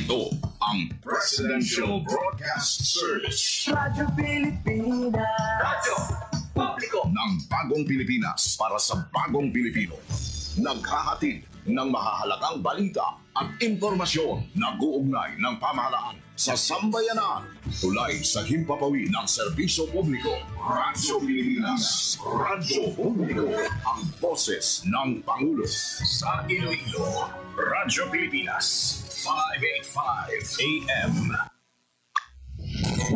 Ito ang Presidential Broadcast Service. Radyo Pilipinas. Radyo Publiko ng Bagong Pilipinas para sa Bagong Pilipino. Naghahatid ng mahahalagang balita at impormasyon na guugnay ng pamahalaan sa sambayanan. Tulay sa himpapawid ng serbisyo publiko. Radyo Pilipinas. Radyo Publiko. Ang boses ng Pangulo. Sa Iloilo, Radyo Pilipinas. 585 AM.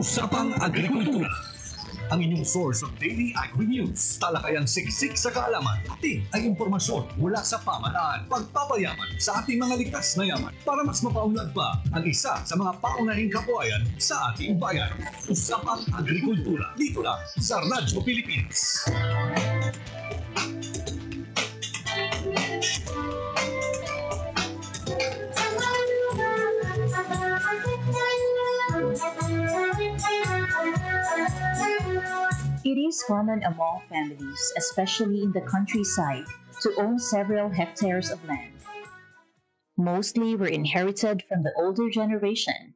Usapang Agrikultura. Ang inyong source of daily agri-news. Talakayang siksik sa kaalaman. Ating ay impormasyon mula sa pamahalaan. Pagpapayaman sa ating mga likas na yaman para mas mapaunlad pa ang isa sa mga paunahing kabuhayan sa ating bayan. Usapang Agrikultura. Dito lang sa Radyo Pilipinas. It is common among families, especially in the countryside, to own several hectares of land. Mostly were inherited from the older generation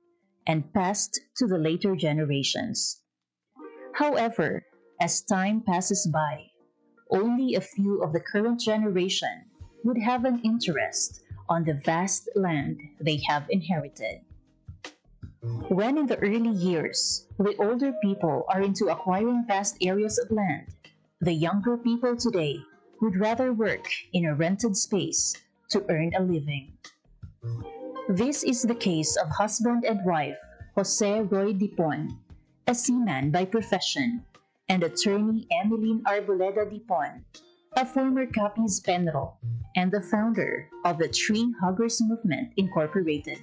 and passed to the later generations. However, as time passes by, only a few of the current generation would have an interest on the vast land they have inherited. When in the early years, the older people are into acquiring vast areas of land, the younger people today would rather work in a rented space to earn a living. This is the case of husband and wife Jose Roy Dipon, a seaman by profession, and attorney Emeline Arboleda Dipon, a former Capiz Penro and the founder of the Tree Huggers Movement Incorporated,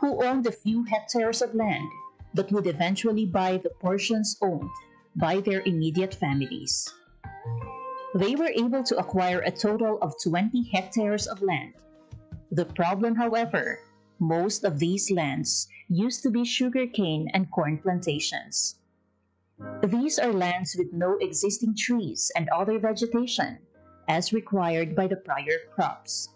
who owned a few hectares of land but would eventually buy the portions owned by their immediate families. They were able to acquire a total of 20 hectares of land. The problem, however, most of these lands used to be sugarcane and corn plantations. These are lands with no existing trees and other vegetation, as required by the prior crops.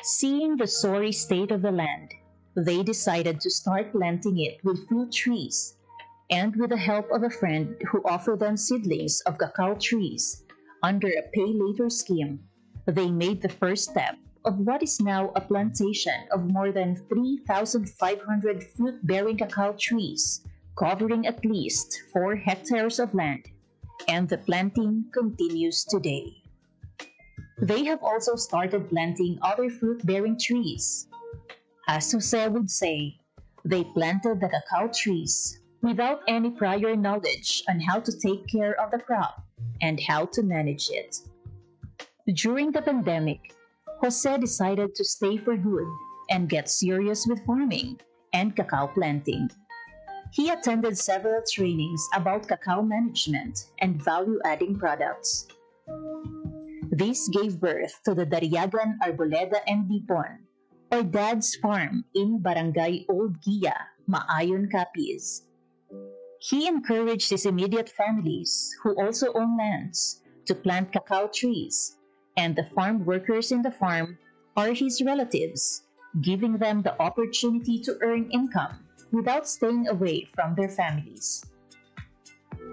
Seeing the sorry state of the land, they decided to start planting it with fruit trees, and with the help of a friend who offered them seedlings of cacao trees under a pay-later scheme, they made the first step of what is now a plantation of more than 3,500 fruit-bearing cacao trees, covering at least 4 hectares of land, and the planting continues today. They have also started planting other fruit-bearing trees. As Jose would say, they planted the cacao trees without any prior knowledge on how to take care of the crop and how to manage it. During the pandemic, Jose decided to stay for good and get serious with farming and cacao planting. He attended several trainings about cacao management and value-adding products. This gave birth to the Dariagan Arboleda and Dipon, or Dad's Farm in Barangay Old Gia, Maayon, Capiz. He encouraged his immediate families, who also own lands, to plant cacao trees, and the farm workers in the farm are his relatives, giving them the opportunity to earn income without staying away from their families.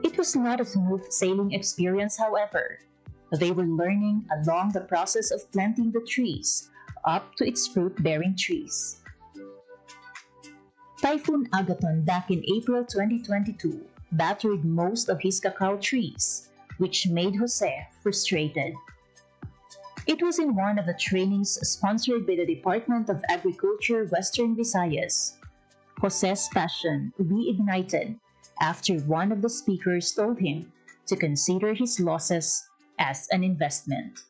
It was not a smooth sailing experience, however. They were learning along the process of planting the trees up to its fruit-bearing trees. Typhoon Agaton back in April 2022 battered most of his cacao trees, which made Jose frustrated. It was in one of the trainings sponsored by the Department of Agriculture Western Visayas. Jose's passion reignited after one of the speakers told him to consider his losses as an investment.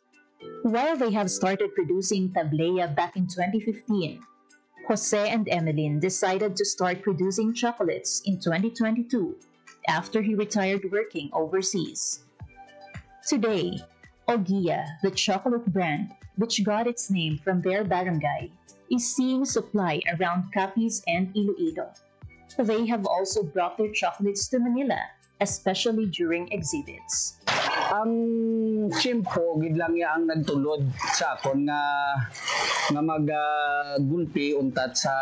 While they have started producing tablea back in 2015, Jose and Emeline decided to start producing chocolates in 2022 after he retired working overseas. Today, Ogia, the chocolate brand, which got its name from their barangay, is seeing supply around Capiz and Iloilo. They have also brought their chocolates to Manila, especially during exhibits. ang tiyempo gid lang ya ang nagtulod sa akon nga maggulpi untat sa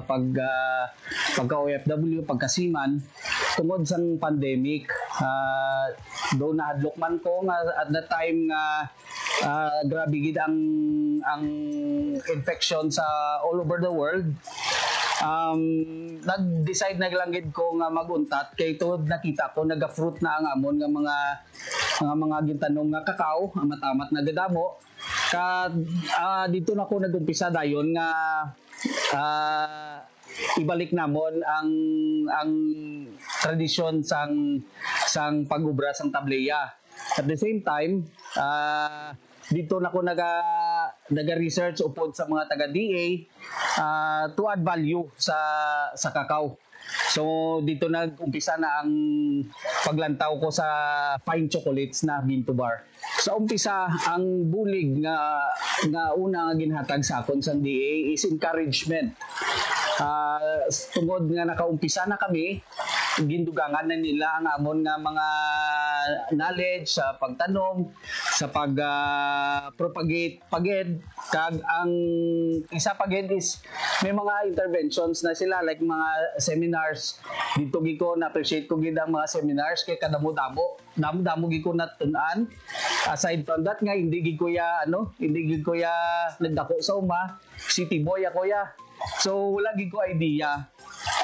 pagka OFW, pagkasiman tungod sang pandemic. Do nahadlok man ko nga at the time nga grabe gid ang infection sa all over the world. Nag-decide na lang gid ko nga maguntat kay tuod nakita ko naga-fruit na ang amon nga mga gintanom nga kakao, ang matamat na gadamo. Dito na ko nagumpisa dayon nga ibalik namon ang tradisyon sang pag-ubra sang tableya. At the same time, dito na ko naga-research upod sa mga taga-DA to add value sa kakao. So dito nag-umpisa na ang paglantaw ko sa fine chocolates na bean to bar. Sa umpisa, ang bulig nga una nga ginhatag sa akon sa DA is encouragement. Tungod nga nakaumpisa na kami, gindugangan na nila ang amon nga mga knowledge sa pagtanom, sa pag-propagate paged, kag ang isa paged is may mga interventions na sila like mga seminars. Dito giko na appreciate ko gid ang mga seminars kay kadamo-damo gid ko natun-an. Aside from that nga hindi gid ko ya nagdako sa uma, city boy ako ya. So wala gid ko idea.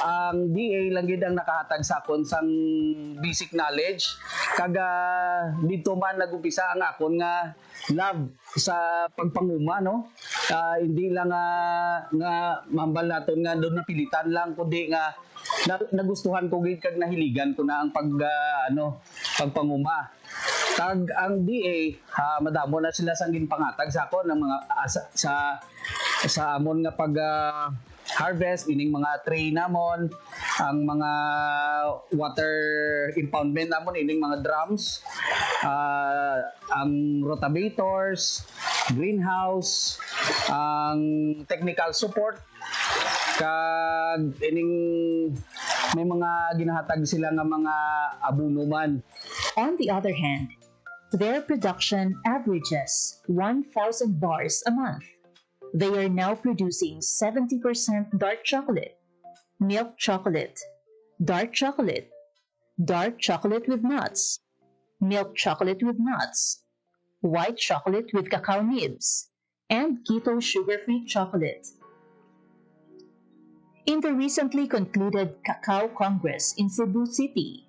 Ang DA lang gid ang nakahatag sa akon sang basic knowledge. Kaga dito man nagumpisa ang akon nga love sa pagpanguma, no? Hindi lang nga mambal naton nga doon napilitan lang kundi nga nagustuhan ko gid kag nahiligan ko na ang pagpanguma. Tag ang DA madamo na sila sang ginpangatag sa akon ng mga sa amon nga pag harvest ining mga tray namon, ang mga water impoundment namon ining mga drums, ang rotavators, greenhouse, ang technical support, kag ining may mga ginahatag sila nga mga abuno man. On the other hand, their production averages 1,000 bars a month. They are now producing 70% dark chocolate, milk chocolate, dark chocolate with nuts, milk chocolate with nuts, white chocolate with cacao nibs, and keto sugar-free chocolate. In the recently concluded Cacao Congress in Cebu City,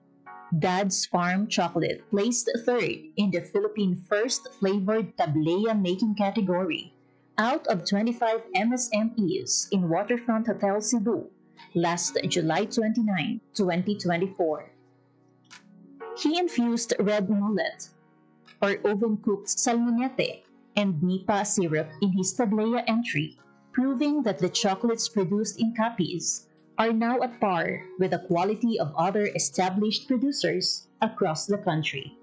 Dad's Farm Chocolate placed third in the Philippine First Flavored Tableya Making category out of 25 MSMEs in Waterfront Hotel Cebu last July 29, 2024. He infused red mullet, or oven-cooked salmonete, and nipa syrup in his Tableya entry, proving that the chocolates produced in Capiz are now at par with the quality of other established producers across the country.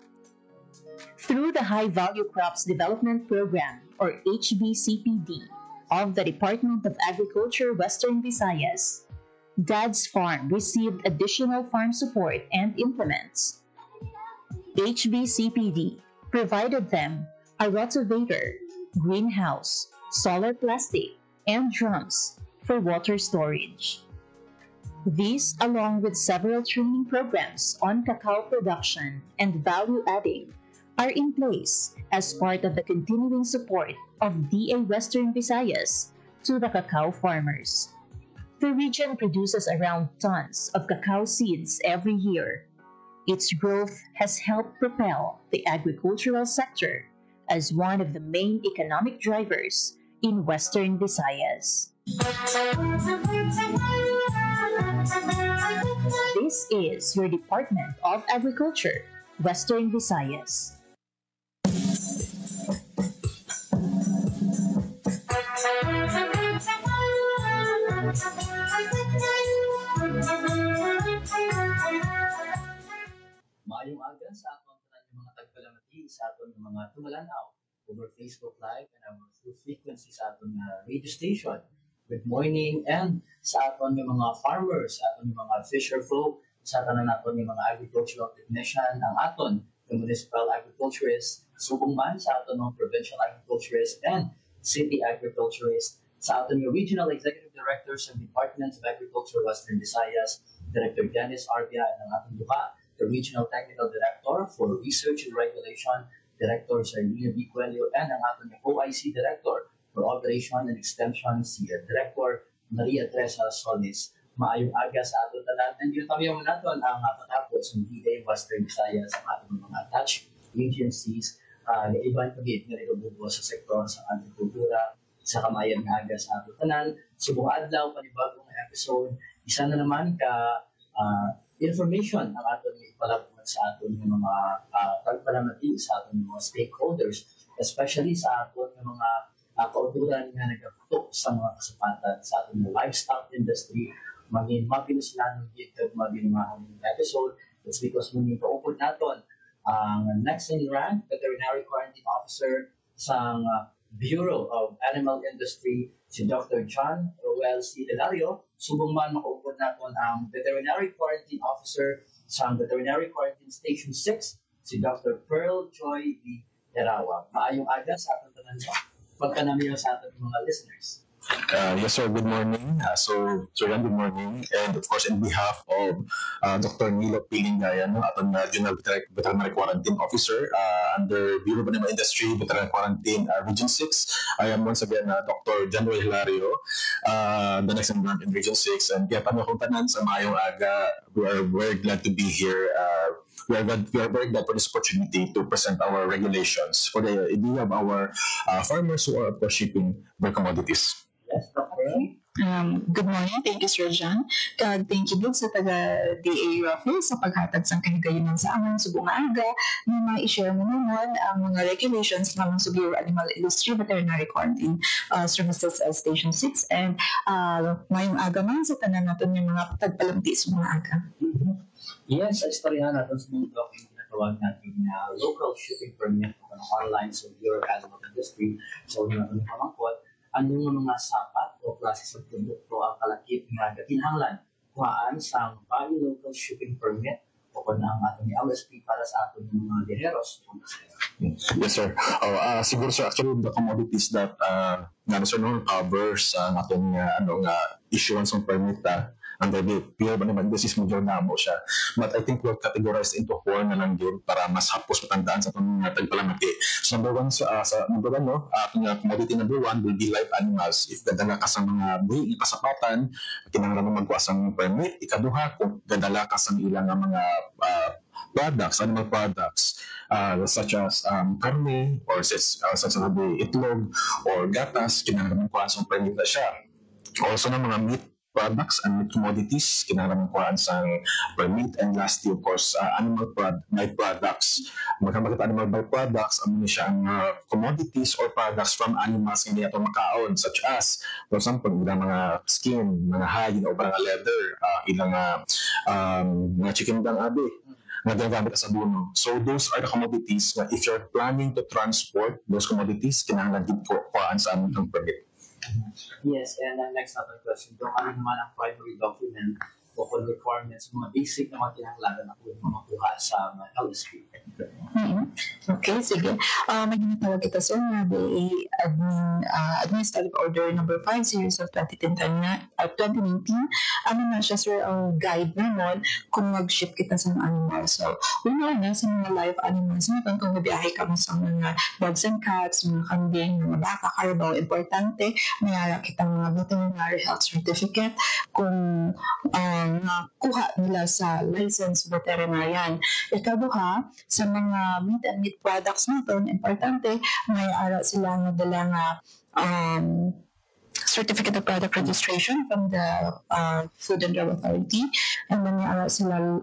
Through the High Value Crops Development Program, or HVCPD, of the Department of Agriculture Western Visayas, Dad's Farm received additional farm support and implements. HVCPD provided them a rotavator, greenhouse, solar plastic, and drums for water storage. These, along with several training programs on cacao production and value adding, are in place as part of the continuing support of DA Western Visayas to the cacao farmers. The region produces around tons of cacao seeds every year. Its growth has helped propel the agricultural sector as one of the main economic drivers in Western Visayas. This is your Department of Agriculture, Western Visayas. Maayong aga sa aton tanan mga tagpalamati sa aton mga tumalanaw over Facebook Live and our frequency sa aton radio station. Good morning and sa aton mga farmers, sa aton mga fisher folk, sa tanan naton mga agricultural technician ang aton the municipal agriculturist, subong man sa aton mga provincial agriculturist and city agriculturist, sa aton mga regional executive directors and departments of agriculture Western Visayas, Director Dennis Arbia, and ang ating duha, the regional technical director for research and regulation, Director Sarlina B. Coelho, and ang ating OIC director for operation and extension, si Director Maria Teresa Solis. Maayong aga sa aton tanan. And yun kami yung naton ang patapos ng DA Western Visayas sa ating mga attached agencies na iban pagit nga nagabubo sa sektor sa agrikultura, sa kamayan nga aga sa aton tanan. Subong adlaw panibagong episode, isa na naman ka information ang aton ipalabot sa aton ng mga pagpalamati sa aton mga stakeholders, especially sa aton ng mga kauturan nga nagaputok sa mga kasapatan sa aton mga livestock industry, maging mapinuslanon dito maging mga episode. It's because when yung paupod naton ang next in rank veterinary quarantine officer sa Bureau of Animal Industry, si Dr. John Roel C. Delario. Subong man makaupod naton ang veterinary quarantine officer sa Veterinary Quarantine Station 6, si Dr. Pearl Joy B. Herawa. Maayong aga sa ating tanan mo. Pagkanamiyo sa ating mga listeners. Yes, sir. Good morning. So, Jan, good morning. And of course, in behalf of Dr. Nilo Pilingayan, aton Regional Veterinary Quarantine Officer under Bureau of Animal Industry, Veterinary Quarantine Region 6. I am once again Dr. General Hilario, the next in rank in Region 6. And kaya paano kung tanan sa mayong aga, we are very glad to be here. We are very glad for this opportunity to present our regulations for the idea of our farmers who are, of course, shipping their commodities. Yes, Dr. Good morning. Thank you, Sir John. Kag thank you din sa taga-DA Raffle sa paghatag sa kahigayunan sa amon subong aga na ma-share mo naman ang mga regulations naman sa Bureau of Animal Industry Veterinary Quarantine Services Station 6 and ngayong aga man sa tanan natin yung mga tagpalamti sa mga aga. Yes, sa istoryahan natin sa mga yung tinatawag natin na local shipping permit o online sa Bureau of Animal Industry. So, natin pamangkot, anong mga sapat o klase sa produkto ang kalakip nga gatinhanglan kuhaan sa bali local shipping permit o kung ang ating LSP para sa ating mga viajeros. Yes, sir. Siguro, sir, actually, the commodities that sir, covers ang ating issuance ng permit under the Bureau of Animal Industry medyo namo siya. But I think we're categorized into 4 na lang yun para mas hapos matandaan sa itong tagpalamati. So number 1, ating commodity number 1 will be live animals. If dadala ka sa mga buhi, pasapatan, kinahanglan magkuha sa permit. Ikaduha, kung dadala ka sa ilang mga products, animal products, such as karne, or such as itlog, or gatas, kinahanglan magkuha sa permit na siya. Also ng mga meat products and meat commodities, kinahanglan kuhaan sa permit. And lastly, of course, animal byproducts. Magkamagat animal byproducts, ano siya ang commodities or products from animals hindi ato makaon, such as, for example, ilang mga skin, mga hide, o mga leather, ilang mga chicken bang abi, na ginagamit sa buno. So those are the commodities na if you're planning to transport those commodities, kinahanglan din kuhaan sa aming permit. Yes, and the next other question, kung ano naman ang primary document o kung requirements, mga basic na mga kinahanglan na kung makuha sa LSP. Okay, sige. May ginatawag ito, sir, na DA Administrative Order number 5 series of 2019. Ano na siya, sir, ang guide naman kung mag-ship kita sa mga animals. So, una na sa mga live animals natin, kung mabiyahe kami sa mga dogs and cats, mga kambing, mga baka, carabao, importante, mayara kitang mga veterinary health certificate kung nakuha nila sa licensed veterinarian. Ikaduha, sa mga meat and meat products natin, importante, may ara sila nga dala nga Certificate of Product Registration from the Food and Drug Authority, and then may ara sila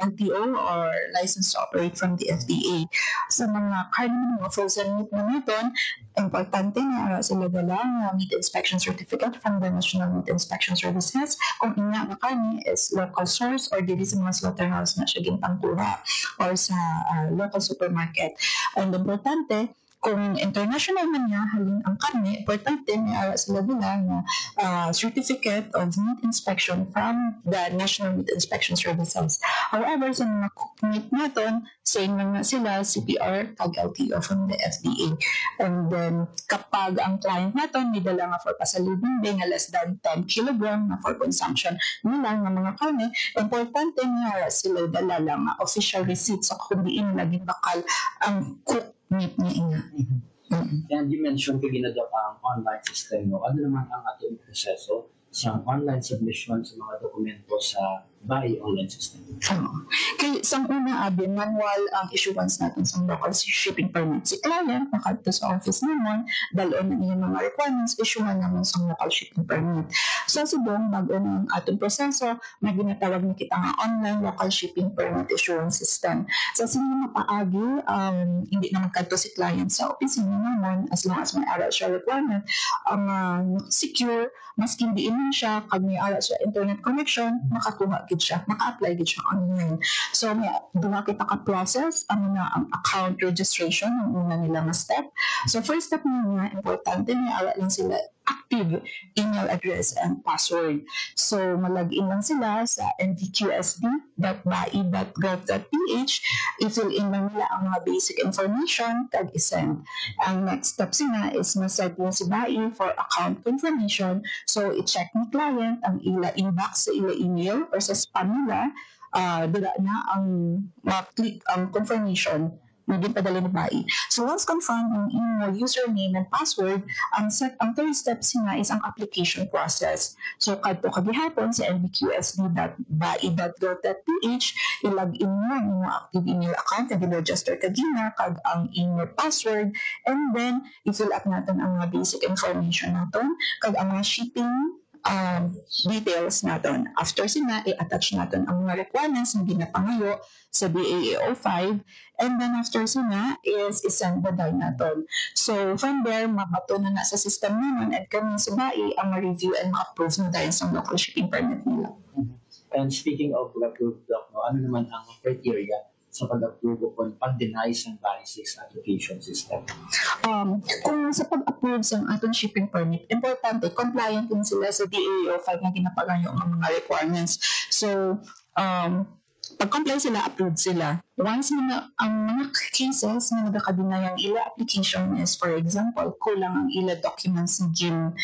LTO or License to Operate from the FDA. Sa mga karne, mga frozen meat na natin, importante na ara sila dala nga Meat Inspection Certificate from the National Meat Inspection Services kung ina na karne is local source or dili sa mga slaughterhouse na siya gintangkuha or sa local supermarket. And importante, kung international man niya, halin ang karne, importante may ara sila nila na certificate of meat inspection from the National Meat Inspection Services. However, sa mga cooked meat natin, same lang na sila, CPR, kag LTO from the FDA. And then, kapag ang client natin, may dala nga for pasalubong din na less than 10 kilogram na for consumption nila ng mga karne, importante nga sila dala lang official receipts sa kung diin laging bakal ang cooked meat niya ina. And you mentioned kaginadok ang online system, no? Ano naman ang ating proseso sa online submission sa mga dokumento sa BAI online system? Kaya sa una abin, manual ang issuance natin sa local shipping permit. Si client, nakadto sa office naman, dalon na iyong mga requirements, issuehan naman sa local shipping permit. So subong, bago na ang atong proseso, may ginatawag na kita nga online local shipping permit issuance system. So sino mapaagi, hindi naman kadto si client sa opisina naman, as long as may ara siya requirement, secure, maski hindi man siya, kag may ara siya internet connection, makakuha gid siya, maka-apply gid siya online. So may duha kita ka process na ang account registration ang una nila nga step. So first step niya importante may ara lang sila active email address and password. So malagin lang sila sa nvqsd.bai.gov.ph, i-fill in lang nila ang mga basic information kag isend. Ang next step sila is ma-set mo si BAI for account confirmation. So i-check ni client ang ila inbox sa ila email or sa spam nila, dira na ang ma-click ang confirmation maging padala ni BAI. So once confirmed ang email, username and password, ang third step nga is ang application process. So kadto kagihapon sa nvqsd.bai.gov.ph, i-login mo ang inyong active email account, i-register kagina kag ang email password, and then i-fill up natin ang mga basic information natin kag ang mga shipping details natin. After sina, i-attach natin ang mga requirements na ginapangayo sa BAA 05, and then after sina is isend the DAI natin. So from there, mabato na sa system naman at kami sa BAI ang ma-review and ma-approve na dahil sa local shipping permit nila. And speaking of approved, Doc, no, ano naman ang criteria sa pag-approve o pag-deny sa BAI 6 application system? Kung sa pag-approve sa atong shipping permit, importante, compliant din sila sa DAO 5 na ginapaganyo ang mga requirements. So, pag-comply sila, approved sila. Once na ang mga cases na nagkakadinay ang ila application is, for example, kulang ang ila documents na gin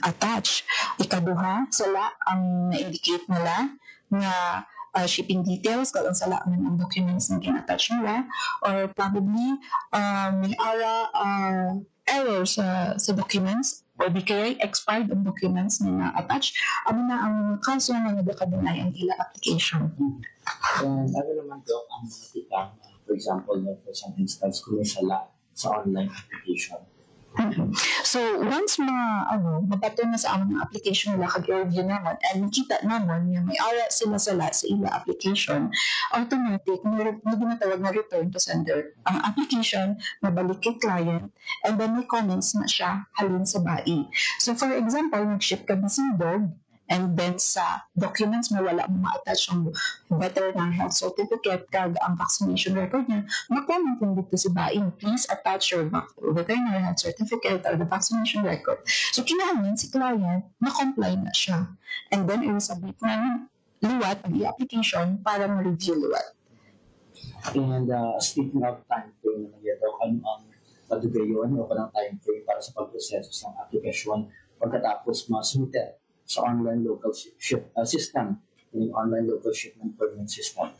attach. Ikaduha, sila ang na-indicate nila na shipping details, kung sala man ang documents na gin-attach nila, or probably may error sa documents, o di kaya expired ang documents na na-attach, ano na ang kaso na nagkakadinay ang ila application. And ano naman, Doc, ang mga tikang, for example, for some instance, kung may sala sa online application? So once mabato na sa among application nila kag i-review naman and makita naman nga may ara sila sala sa ila application, automatic may ginatawag na return to sender ang application, mabalik kay client, and then may comments na siya halin sa BAI. So for example, nag-ship ka bising dog, and then sa documents mo wala mo ma-attach ang veterinary health certificate kag ang vaccination record niya, mag-comment din dito si BAI, please attach your veterinary health certificate or the vaccination record. So kinahanglan si client na-comply na siya, and then i-submit ng liwat ang application para ma-review liwat. And speaking of time frame naman yan, ano ang padugayon o parang time frame para sa pag-proseso ng application pagkatapos ma-submit sa online local system, yung online local shipment permit system?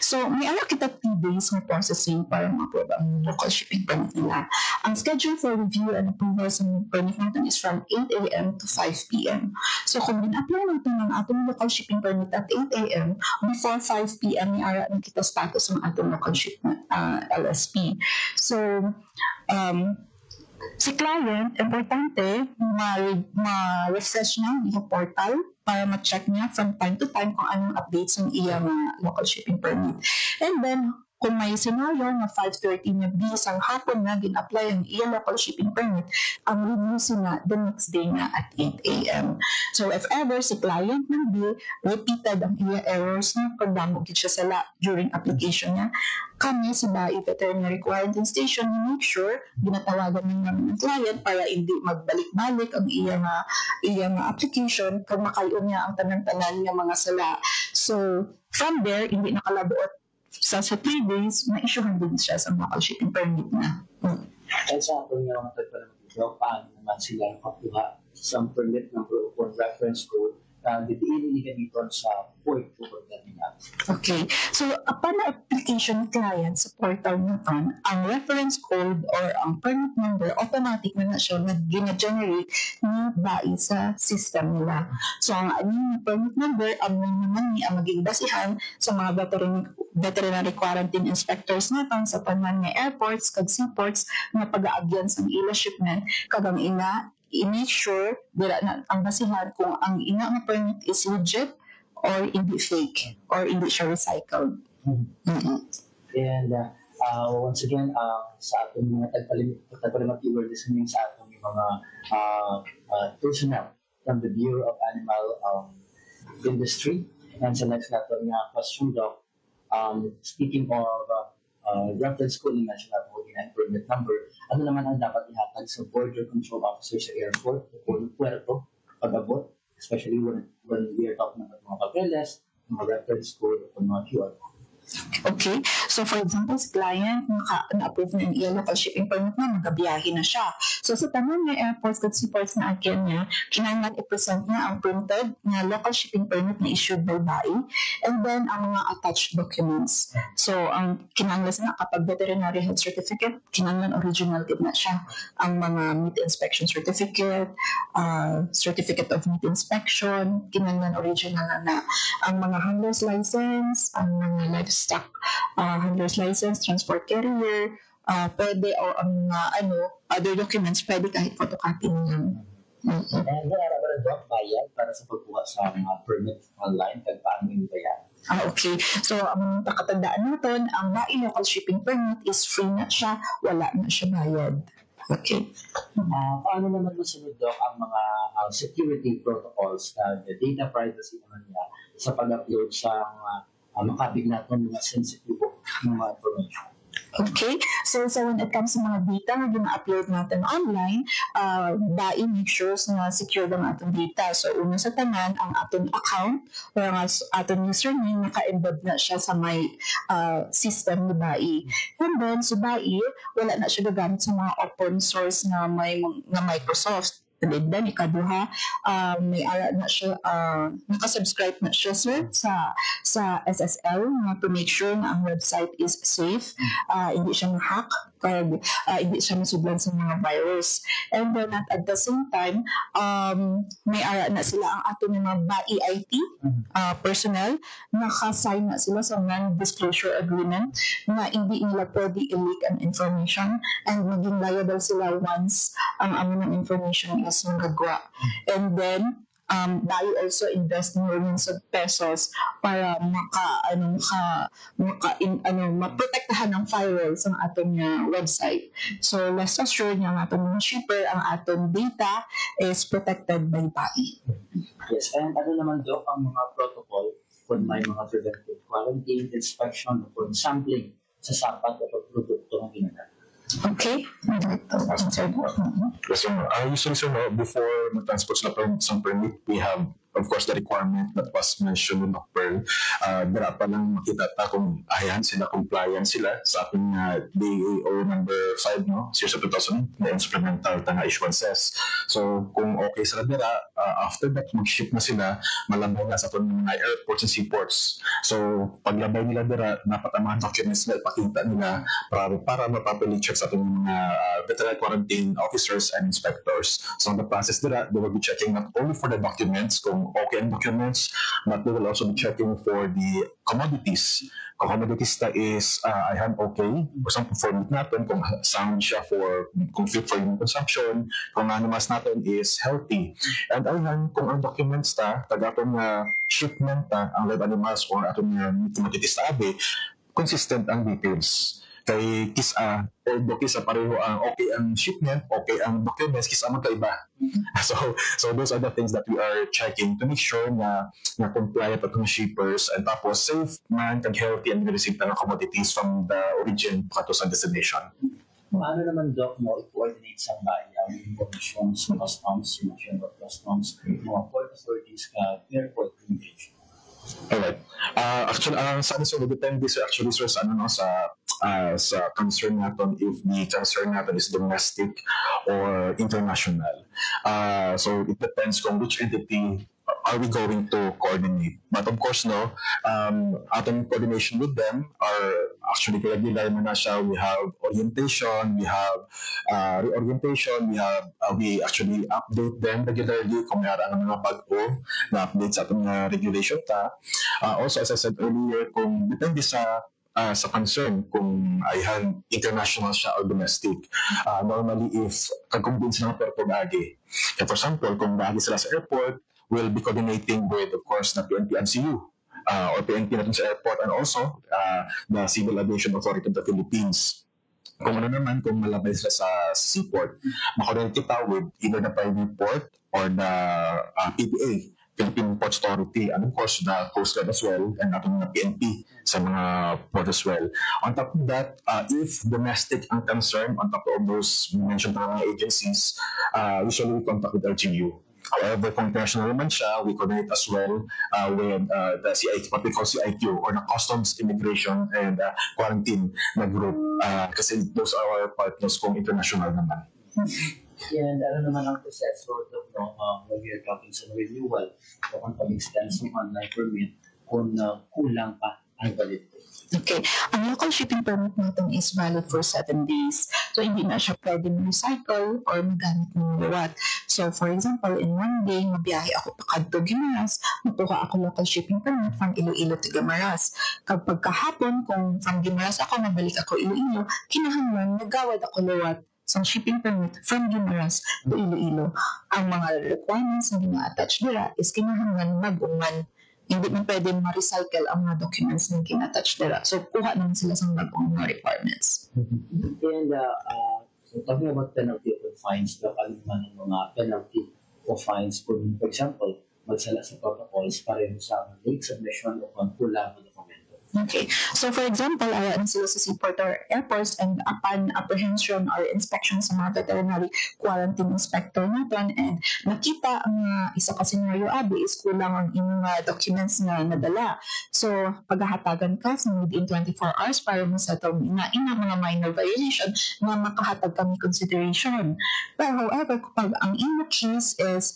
So, may ala kita 3 days ng processing para ma-approve ang local shipping permit nila. Ang schedule for review and approval sa permit natin is from 8 a.m. to 5 p.m. So, kung bin-apply natin ang atong local shipping permit at 8 a.m., before 5 p.m. may ara na kita status ng atong local shipment LSP. So, si client, importante, ma-refresh niya yung portal para ma-check niya from time to time kung anong updates ng iyang local shipping permit. And then, kung may scenario na 5:30 na bisang hapon na gin-apply ang iya local shipping permit, ang review sina the next day na at 8 a.m. So if ever si client ng bill repeated ang iya errors na pagdamo gid siya sala during application niya, kami sa BAI Veterinary Quarantine Station make sure ginatawagan ng namin ang client para hindi magbalik-balik ang iya nga application kung makayon niya ang tanan-tanan nga mga sala. So from there hindi nakalabuot sa 3 days ma-issuehan din siya sa local shipping permit na. At sa atin nga mga tagpalamatid, paano naman sila makuha sa permit number or reference code na didiin gamiton sa port o terminal. Okay. So, upon application client sa portal naton, ang reference code or ang permit number, automatic na siya na gina-generate ni BAI sa system nila. So, ang aning permit number, ang naman ni ang maging basihan sa mga veterinary quarantine inspectors naton sa tanan nga airports, kag seaports, na pag-aagyan sa ila shipment, kag ang ina i-make sure dira na ang basihan kung ang ina nga permit is legit or hindi fake or hindi siya recycled. And once again, sa atong mga tagpalimatid, we're listening sa atong mga personnel from the Bureau of Animal Industry. And sa next natin nga question, Doc, speaking of reference code na mention natin and permit number, ano naman ang dapat ihatag sa border control officer sa airport o puerto pag-abot, especially when we are talking about mga papeles, mga reference code o mga QR. Okay. So, for example, si client, na-approve na yung local shipping permit na, magabiyahe na siya. So, sa tanong ng airports at seaports na akin niya, kinailangan i-present niya ang printed na local shipping permit na issued by BAI, and then ang mga attached documents. So, ang kinailangan na kapag veterinary health certificate, kinailangan original gid na siya. Ang mga meat inspection certificate, certificate of meat inspection, kinailangan original na. Ang mga handler's license, ang mga livestock handler's license, transport carrier, pwede o ang other documents, pwede kahit photocopy niya. And wala ba na bayad para sa pagkuha sa mga permit online kag paano yung bayad? Okay. So, ang pakatandaan natin, ang BAI local shipping permit is free na siya, wala na siya bayad. Okay. Paano naman masunod, Doc, ang mga security protocols na the data privacy naman niya sa pag-upload sa makabig natin mga sensitive mga information? Okay, so when it comes sa mga data na gina-upload natin online, BAI make sure na secure ang atong data. So una sa tanan, ang atong account o ang atong username naka-embed na siya sa may system ni BAI. And then sa BAI, wala na siya gagamit sa mga open source na Microsoft. And then, ikaduha, may ara na siya, nakasubscribe na siya, sir, sa SSL to make sure na ang website is safe, hindi siya ma-hack, hindi siya masublan sa mga virus. And then, at the same time, may ara na sila ang ato mga BAI IT personnel, nakasign na sila sa non-disclosure agreement na hindi nila pwede i-leak ang information and maging liable sila once ang aming information is magagawa. And then, BAI also invest millions of pesos para maprotektahan ng firewalls ang atong website. So, rest assured nga ang atong mga shipper, ang atong data is protected by BAI. Yes, and ano naman, Doc, ang mga protocol kung may mga preventive quarantine, inspection, o sampling sa sapat o produkto ng ginagamit? Okay. So, usually, sir, before mag-transport sa permit, we have, of course, the requirement that was mentioned in Pearl. Dara pa lang makita ta kung ayan sila, compliant sila sa ating DAO number 5, no? Series of 2000, the instrumental tanga issuances. So, kung okay sila dira, after that, mag-ship na sila, malambay na sa itong mga airports and seaports. So, paglabay nila dira, dapat ang mga documents nila, ipakita nila para ma-properly check sa ating mga veterinary quarantine officers and inspectors. So, the process dira, they will be checking not only for the documents, kung okay ang documents, but they will also be checking for the commodities. Kung commodities na is ayan okay, for example, for meat natin, kung sound siya kung fit for human consumption, kung animals natin is healthy. And ayan, kung ang documents tagatong shipment ang live animals or atong commodities na consistent ang details. Kay kisa, although kisa pareho ang okay ang shipment, okay ang documents, kisa magkaiba. So those are the things that we are checking to make sure na compliant atong shippers and tapos safe man kag healthy and receive ng commodities from the origin pato sa destination. Paano naman, Doc, mo i-coordinate sa bayan yung information sa customs, yung General Customs, mga port authorities ka, airport communication? Alright. Actually, sa ano, so depende sir, actually sir, sa ano, no, sa concern natin, if the concern natin is domestic or international. So it depends kung which entity are we going to coordinate. But of course, no, ating coordination with them are actually regular na siya. We have orientation, we have reorientation, we actually update them regularly kung mayroon ang mga bago na update sa ating regulation ta. Also, as I said earlier, kung depende sa concern kung ayhan international siya or domestic. Normally, if kag-convince ng airport agi, for example, kung baagi sila sa airport, we'll be coordinating with, of course, the PNP MCU or PNP natin sa airport and also the Civil Aviation Authority of the Philippines. Kung ano naman, kung malabay sila sa seaport, makaroon kita with either the private port or the PPA, Philippine Ports Authority, and of course the Coast Guard as well, and natin na PNP sa mga port as well. On top of that, if domestic ang concern, on top of those mentioned na mga agencies, usually we contact with LGU. However, kung international naman siya, we coordinate as well with the CIQ, what we call CIQ, or the Customs, Immigration, and Quarantine na group. Kasi those are our partners kung international naman. And ano naman ang proseso when we are talking sa renewal o kung pag-extend sa online permit kung kulang pa ang validity? Okay. Ang local shipping permit natin is valid for 7 days. So, hindi na siya pwede ma-recycle or magamit ng luwat. So, for example, in 1 day, mabiyahe ako pa kadto Guimaras, makuha ako local shipping permit from Iloilo to Guimaras. Kapag kahapon, kung from Guimaras ako, mabalik ako Iloilo, kinahanglan, nagawad ako luwat sa shipping permit from Guimaras to Iloilo. Ang mga requirements na gina-attach nila is kinahanglan mag-ungan. Hindi mo pwede ma-recycle ang mga documents na gina-attach nila. So, kuha naman sila sa mag-ungan mga requirements. And so talking about penalty or fines, ano naman ang mga penalty o fines kung, for example, magsala sa protocols pareho sa late submission o kung kulang ng dokumento? Okay. So, for example, ayan sila sa seaport or airports and upon apprehension or inspection sa mga veterinary quarantine inspector natin and nakita ang isa ka scenario is kulang ang inyong documents na nadala. So, paghahatagan ka sa within 24 hours para mo sa itong ina mga minor violation na makahatag kami consideration. But however, kapag ang inyong case is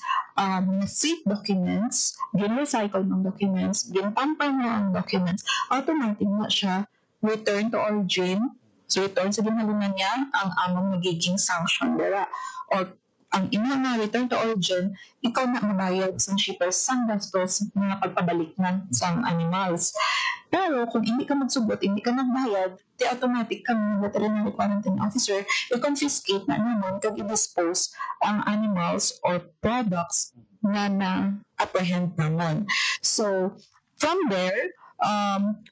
fake documents, gin-recycle ng documents, gin-tamper na ang documents, automatic na siya return to origin. So, return sa ginalunan niya ang among magiging sanction dira. Or ang inyong na return to origin, ikaw na mabayad sa shipper sang gastos mga pagpabalik ng sang animals. Pero kung hindi ka magsugot, hindi ka nagbayad, di automatic kang veterinary quarantine officer, i-confiscate na naman kag i-dispose ang animals or products na na-apprehend naman. So, from there,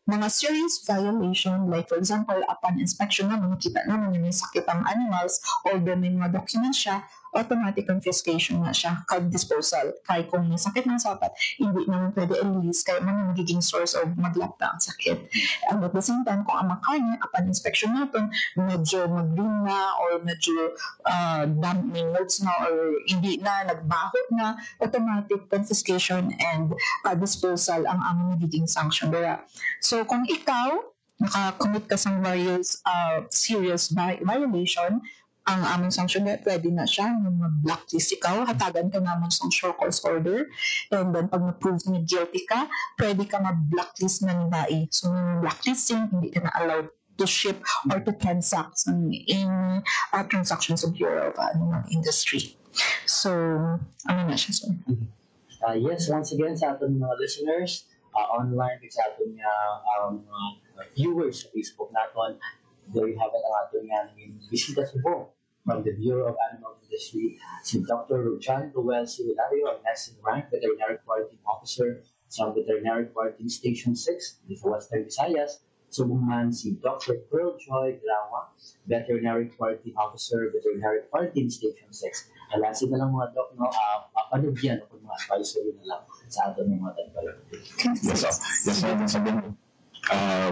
mga serious violation, like for example, upon inspection naman, nakita naman yung may sakit ang animals, although may mga documents siya, automatic confiscation na siya, disposal. Kaya kung may sakit ng sapat, hindi naman pwede i-release, kaya man magiging source of maglapta ang sakit. And at the same time, kung ang makanya, upon inspection natin, medyo mag-green na, or medyo may notes na, or hindi na, nagbaho na, automatic confiscation and disposal ang aming magiging sanction. So, kung ikaw, nakakommit ka sa various serious violation, ang aming sanction na pwede na siya nung mag-blacklist ikaw, hatagan ka naman sa show cause order, and then pag na-prove na guilty ka, pwede ka mag-blacklist na nibai. So, blacklisting, hindi ka na allowed to ship or to transact in transactions of Bureau of Industry. So, ano na siya, sir? Yes, once again, sa ating mga listeners, online, sa ating viewers sa Facebook natin, there you have it, ang ating bisita sa buong from the Bureau of Animal Industry, si Dr. John Roel Hilario, ang next in rank veterinary quarantine officer sa Veterinary Quarantine Station 6 dito sa Western Visayas, Subuhan si Dr. Pearl Joy Grawa, Veterinary Quarantine Officer, Veterinary Quarantine Station 6. Alasin na lang mga doc, no? Panugyan o kung mga advisory na lang sa atin ng mga tagpalamati. Yes, sir. Yes, sir.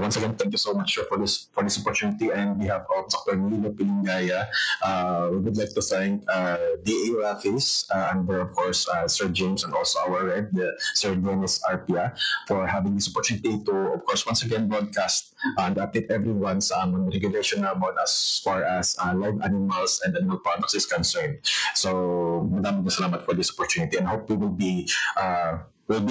Once again, thank you so much for this opportunity. And on behalf of Dr. Nilo Pilingaya, we would like to thank DA Rafis, and of course Sir James, and also our Red, Sir Dennis Arpia, for having this opportunity to, of course, once again broadcast and update everyone sa regulation about as far as live animals and animal products is concerned. So, maraming salamat for this opportunity, and hope we will be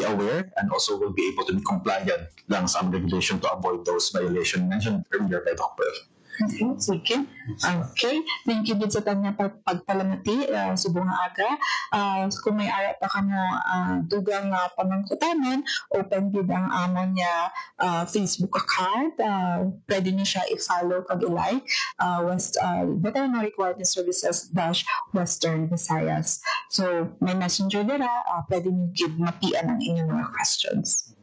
aware and also will be able to be compliant lang sa regulation to avoid those violations mentioned earlier by Dr. Okay, sige. Okay. Thank you din sa tanya pagpalamati, subong nga aga. Kung may ara pa ka mo dugang pamangkutanan, open din ang amon niya Facebook account. Pwede niyo siya i-follow pag i-like. Veterinary Quarantine Services Western Visayas. So, may messenger dira, pwede niyo mapian ang inyong mga questions.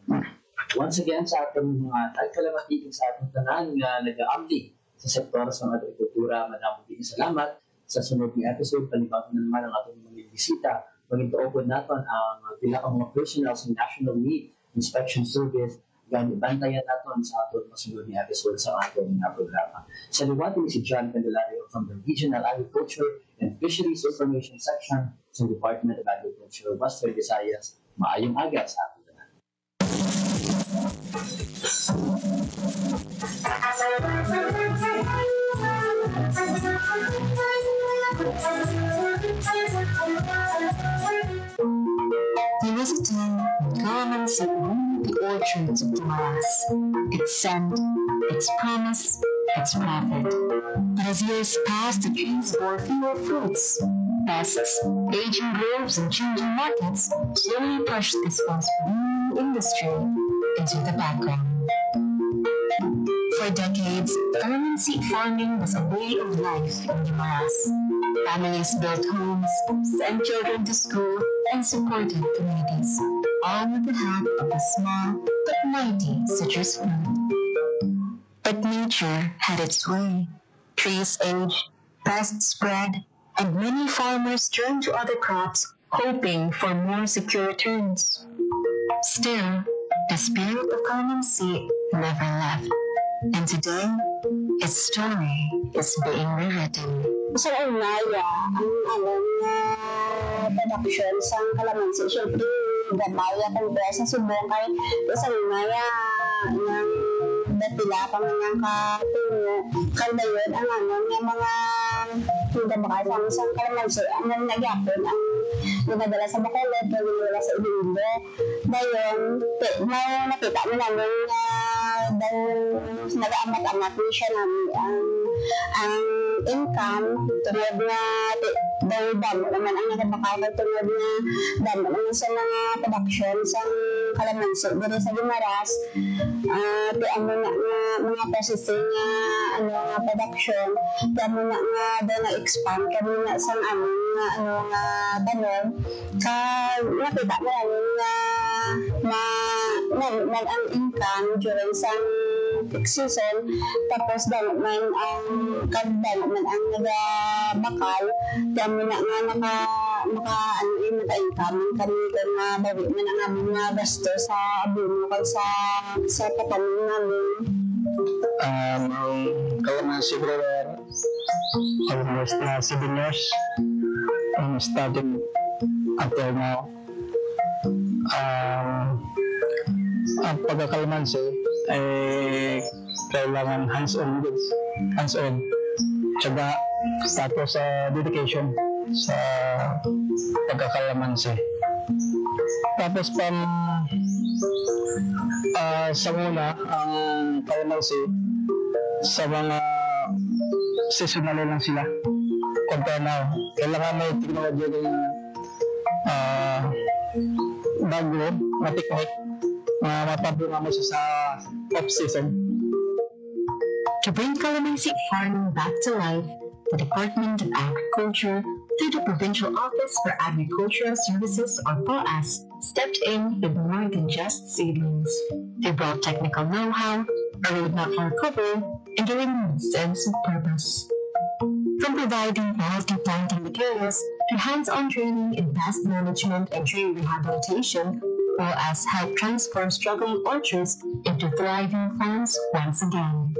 Once again, sa ating mga tagkalamatigin sa ating tanan nga nag-aamli sa sektor sa agrikultura, madaming din salamat. Sa sunod ng episode, panibago na naman ang ating mga bisita. Maging-tuopod natin ang pila ka mga personnel sa National Meat Inspection Service. Bantayan natin sa ating masunod ng episode sa ating programa. Sa liwati si John Candelario from the Regional Agriculture and Fisheries Information Section sa Department of Agriculture, Western Visayas. Maayong aga sa ating tanan. There was a time when governments had roamed the orchards of Dumaras. Its scent, its promise, its profit. But as years passed, the trees bore fewer fruits. Pests, aging groves, and changing markets slowly pushed this once booming industry into the background. For decades, permanency farming was a way of life in Dumaras. Families built homes, sent children to school, and supported communities, all with the help of a small but mighty citrus fruit. But nature had its way. Trees aged, pests spread, and many farmers turned to other crops, hoping for more secure returns. Still, the spirit of clemency never left, and today, its story is being rewritten. Sa Ulaya, ang production sa kalamansi, syempre, gamaya kung ba sa subong kay sa Ulaya, ng datila pa nga katungo, kanda yun, ang mga hindi ba kayo sa kalamansi, ang nagyapon, ang dinadala sa Bacolod, dinadala sa Iloilo. Dayon, nakita mo namin daw nag-amat-amat niya siya namin ang income tungod na daw damo naman ang nakapakawal tungod na damo naman sa mga production sa kalamansi dito sa Gumaras. Tiyan mo na mga processing nga production, tiyan mo na nga daw na-expand kami na sa nga tanom ka nakita mo namin ang income during sa peak season, tapos damo man ang nagabakal, damo na nga maka-income kami kung bawi man ang aming mga gasto sa abono kag sa patanim namin. Ang kalamansi grower, almost na 7 years, starting until now. Ang pagkakalamansi ay kailangan hands-on goods, hands-on, tsaga, tapos dedication sa pagkakalamansi. Tapos sa muna ang kalamansi sa mga seasonal lang sila. Compare now, kailangan may technology ng bago na technique mapabunga mo siya sa off-season. To bring calamansi farming back to life, the Department of Agriculture, through the Provincial Office for Agricultural Services or POAS, stepped in with more than just seedlings. They brought technical know-how, a roadmap for cover, and a renewed sense of purpose. From providing quality planting materials to hands-on training in pest management and tree rehabilitation, as help transform struggling orchards into thriving farms once again.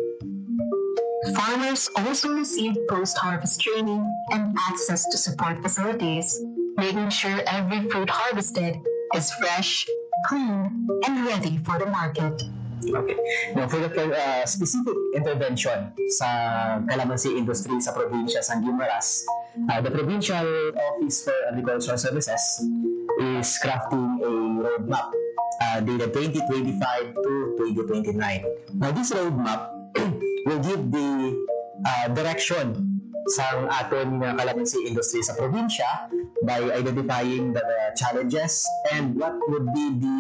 Farmers also receive post-harvest training and access to support facilities, making sure every fruit harvested is fresh, clean, and ready for the market. Okay. Now, for the specific intervention sa calamansi industry sa probinsya sa Guimaras, the Provincial Office for Agricultural Services is crafting a roadmap dated 2025 to 2029. Now, this roadmap will give the direction sa aton calamansi industry sa probinsya by identifying the challenges and what would be the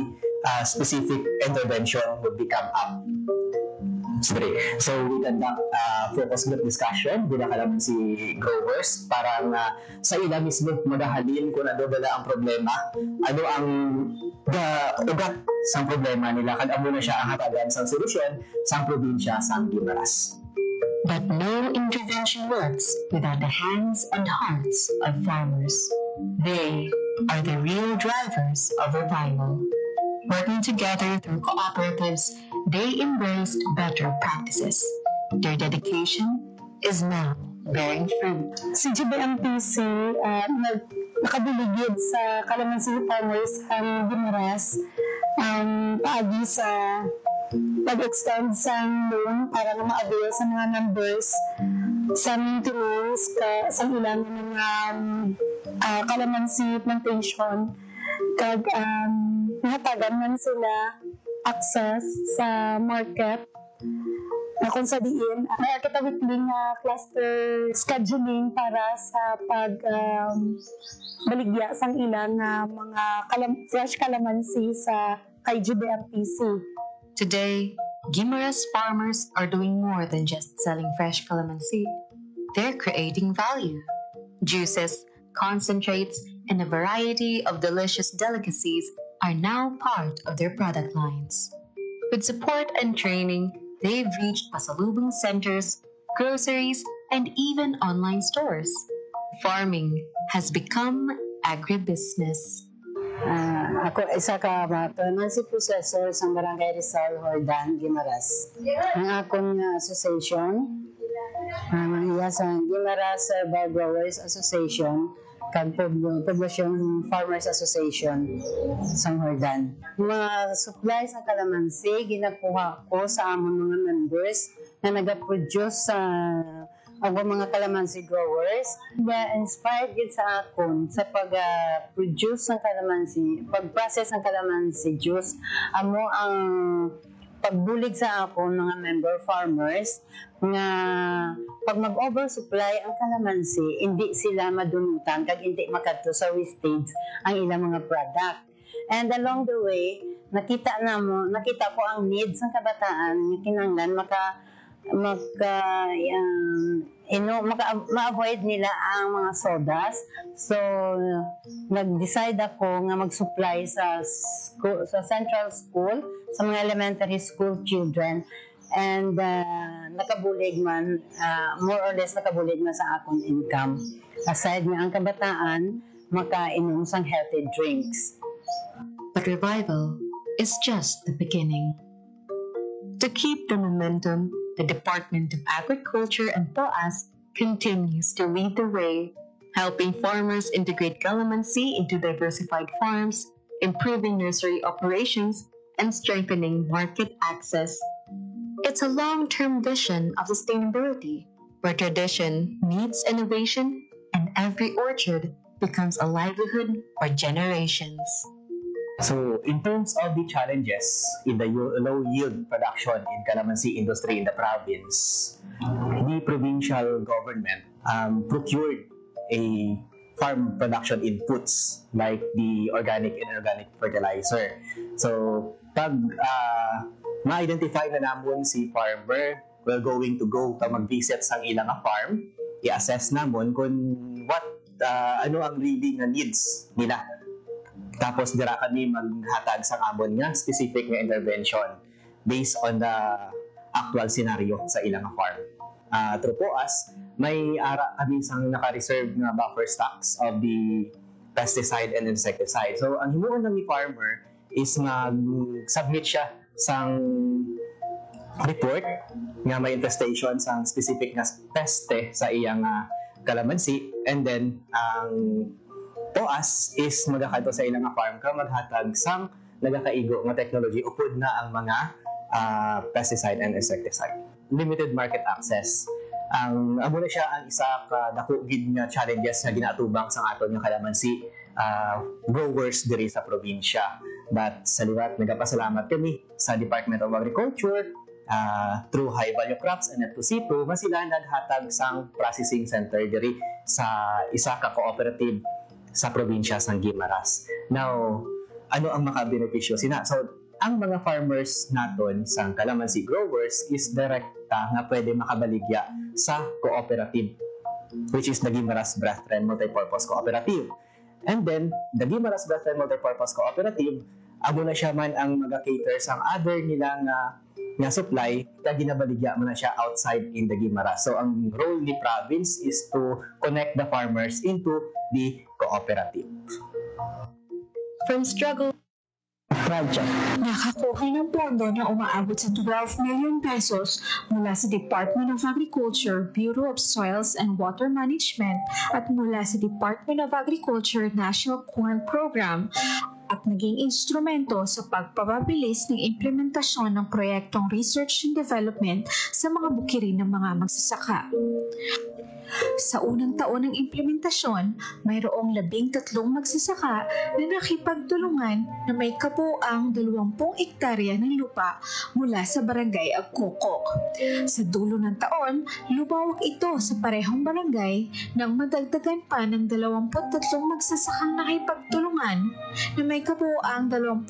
specific intervention would become up. So we conduct focus group discussion with the calamansi growers para sa ila mismo madahalin kung ano bala ang problema, ano ang ugat sa problema nila, kung ano na siya ang hatagan sa solusyon sa probinsya sa Guimaras. But no intervention works without the hands and hearts of farmers. They are the real drivers of revival. Working together through cooperatives, they embraced better practices. Their dedication is now bearing fruit. Si GBMPC nakabiligid sa calamansi farmers ang Guimaras paagi sa pag-extend sa loan para na ma-avail sa mga members sa maintenance sa ilang mga calamansi plantation kag nahatagan man sila access sa market kung sa diin may kita weekly cluster scheduling para sa pag baligya sang ilang mga fresh calamansi sa kay GBMPC. Today, Guimaras farmers are doing more than just selling fresh calamansi. They're creating value. Juices, concentrates, and a variety of delicious delicacies are now part of their product lines. With support and training, they've reached pasalubong centers, groceries, and even online stores. Farming has become agribusiness. Ako isa ka calamansi processor sa Barangay Rizal, Hordan, Guimaras. Ang akong association, sa Guimaras Herbal Growers Association, kag Poblacion Farmers Association sa Hordan. Mga supply sa calamansi ginakuha ko sa among mga members na nagaproduce sa mga calamansi growers. Inspired gid sa akon sa pag-produce ng calamansi, pag-process ng calamansi juice. Amo ang pagbulig sa akon mga member farmers nga pag mag-oversupply ang calamansi, hindi sila madunutan kag hindi makadto sa wastage ang ilang mga product. And along the way, nakita ko ang needs ng kabataan nga kinahanglan ma-avoid nila ang mga sodas. So nag-decide ako nga mag-supply sa central school, sa mga elementary school children, and nakabulig man, more or less nakabulig man sa akong income. Aside nga ang kabataan makainom sang healthy drinks. But revival is just the beginning. To keep the momentum, the Department of Agriculture and POAS continues to lead the way, helping farmers integrate calamansi into diversified farms, improving nursery operations, and strengthening market access. It's a long-term vision of sustainability, where tradition meets innovation and every orchard becomes a livelihood for generations. So, in terms of the challenges in the low yield production in calamansi industry in the province, the provincial government procured a farm production inputs like the organic and inorganic fertilizer. So, pag ma-identify na namon si farmer, we're going to go mag-visit sa ilang farm, i-assess namon kung ano ang really nga needs nila. Tapos dira kami maghatag sa amon nga specific nga intervention based on the actual scenario sa ilang farm. Through POAS, may ara kami isang naka-reserve na buffer stocks of the pesticide and insecticide. So, ang himuon lang ni farmer is mag-submit siya sang report nga may infestation sang specific nga peste sa iyang kalamansi, and then ang POAS is magakadto sa ilang farm ka maghatag sang nagakaigo nga technology upod na ang mga pesticide and insecticide. Limited market access. Amo na siya ang isa ka dako gid nga challenges nga ginatubang sa aton nga kalamansi growers diri sa probinsya. But sa liwat, nagapasalamat kami sa Department of Agriculture through High Value Crops and F2C2 nga sila naghatag sang processing center diri sa isa ka cooperative sa probinsya sang Guimaras. Now, ano ang makabenepisyo sina? So, ang mga farmers naton sang kalamansi growers is direkta nga pwede makabaligya sa cooperative, which is the Guimaras Brethren Multipurpose Cooperative. And then, the Guimaras Brethren Multipurpose Cooperative, amo na siya man ang mag-cater sang other nilang nga supply, na ginabaligya mo na siya outside in the Guimaras. So, ang role ni province is to connect the farmers into the cooperative. From struggle project. Nakakuha ng pondo na umaabot sa 12 million pesos mula sa Department of Agriculture, Bureau of Soils and Water Management at mula sa Department of Agriculture National Corn Program at naging instrumento sa pagpapabilis ng implementasyon ng proyektong research and development sa mga bukirin ng mga magsasaka. Sa unang taon ng implementasyon, mayroong 13 magsasaka na nakipagtulungan na may kabuuang 20 hektarya ng lupa mula sa barangay Agkokok. Sa dulo ng taon, lumawak ito sa parehong barangay nang madagdagan pa ng 23 magsasakang nakipagtulungan na may kabuuang 21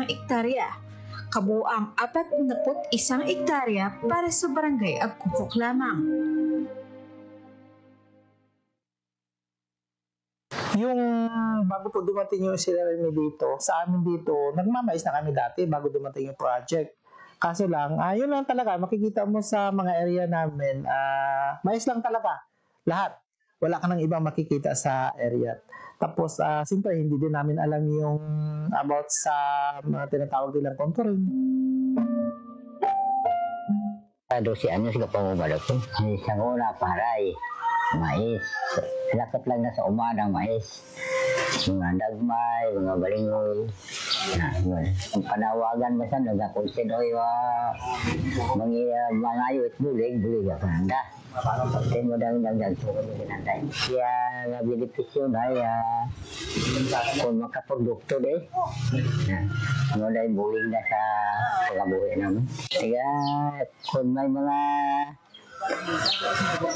hektarya. Kabuuang 41 hektarya para sa barangay Agkokok lamang. Yung bago po dumating yung sila Remy dito, sa amin dito, nagmamais na kami dati bago dumating yung project. Kaso lang, yun lang talaga, makikita mo sa mga area namin, mais lang talaga, lahat. Wala ka nang ibang makikita sa area. Tapos, siyempre, hindi din namin alam yung about sa mga tinatawag nilang contouring. 12 anyos ka pa mo balot ko. Isang una, paray. Mais. Lapit lang na sa umadang mais. Mga dagmay, mga balingoy. Ang panawagan mo sa nagkakonsidoy mga ayot bulig ako nanda. Pagkain mo dang nagdagsuko mo ginanday. Kaya nabilipisyo na kung makaprodukto ano dahil bulig na sa pagabuhi naman. Kaya kung may mga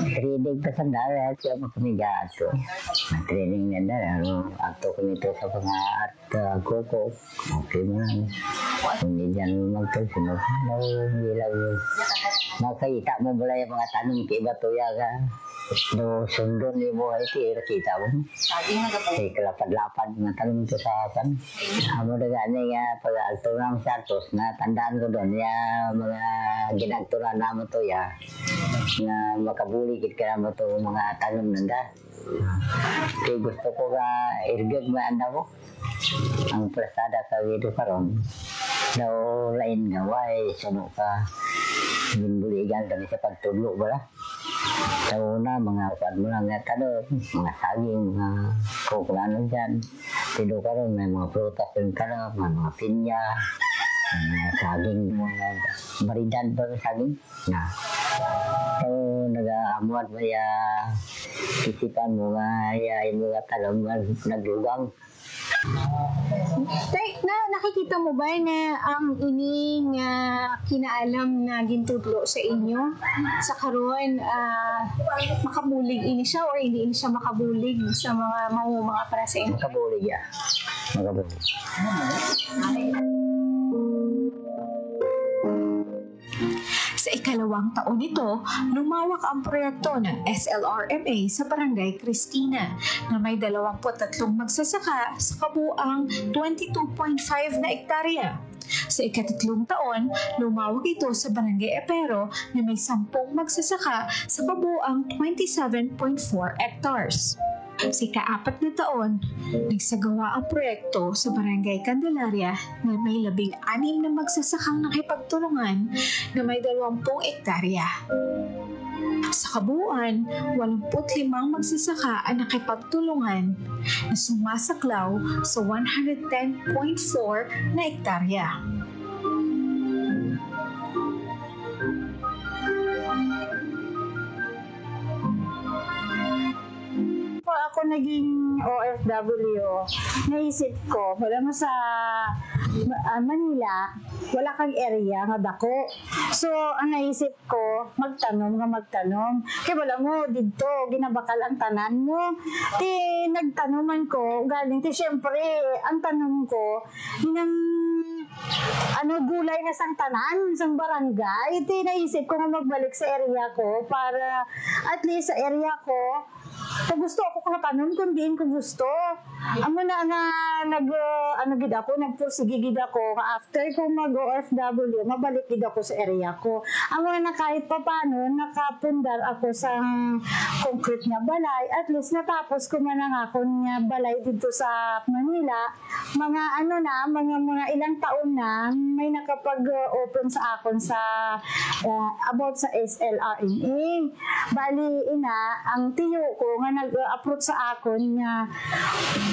training pa sa dara, siya makamigaan ko. Training na dara, akto ko nito sa mga art koko. Okay mo lang. Hindi dyan magtagsunod. Makita mo pala yung mga tanong kay Batuya ka. No, sundon ni mo ay kita mo. Ay kalapad-lapad mga tanong ito sa akin. Amo na gani nga pag-alto ng Santos na tandaan ko doon mga ginagtura naman to na makabuligid ka naman to mga tanong nanda. Kaya gusto ko ka irgag maanda ko ang prasada sa video karon. Daw lain nga way suno ka binbuligan kami sa pagtudlo bala. Daw na mga upan mo lang nga tanong, mga saging, mga kukulano dyan. Tido karon may mga prutas yung karon, mga pinya, mga saging, mga maridan pa sa saging. So, nag-aamuat ba isipan mo nga yung mga talong naglugang. Nakikita mo ba na ang ining kinaalam na gintudlo sa inyo sa karon makabulig ini siya or hindi ini siya makabulig sa mga para sa inyo? Makabulig makabulig. Sa ikalawang taon nito, lumawak ang proyekto ng SLRMA sa Barangay Cristina na may 23 magsasaka sa kabuuang 22.5 na hektarya. Sa ika-3 taon, lumawak ito sa Barangay Epero na may 10 magsasaka sa kabuuang 27.4 hectares. Sa ika-4 na taon, nagsagawa ang proyekto sa Barangay Candelaria na may 16 na magsasakang nakipagtulungan na may 20 hektarya. Sa kabuuan, 85 magsasaka ang nakipagtulungan na sumasaklaw sa 110.4 na hektarya. Ako naging OFW, naisip ko, wala mo sa Manila, wala kang area nga dako. So, ang naisip ko, magtanom. Kaya wala mo, dito, ginabakal ang tanan mo. Nagtanoman ko, galing, syempre, ang tanom ko, gulay na sang tanan, sang barangay. Naisip ko nga magbalik sa area ko para at least sa area ko, kung gusto ako katanon, kung diin ko gusto. Amo na nga, nagpursige ako. After ko mag-OFW, mabalik gid ako sa area ko. Amo na kahit pa paano, nakapundar ako sa concrete na balay. At least natapos ko man ang ako nga balay dito sa Manila. Mga ilang taon na, may nakapag-open sa akon sa about sa SLRMA. Bali, ang tiyo ko nga nag-approach sa akon nga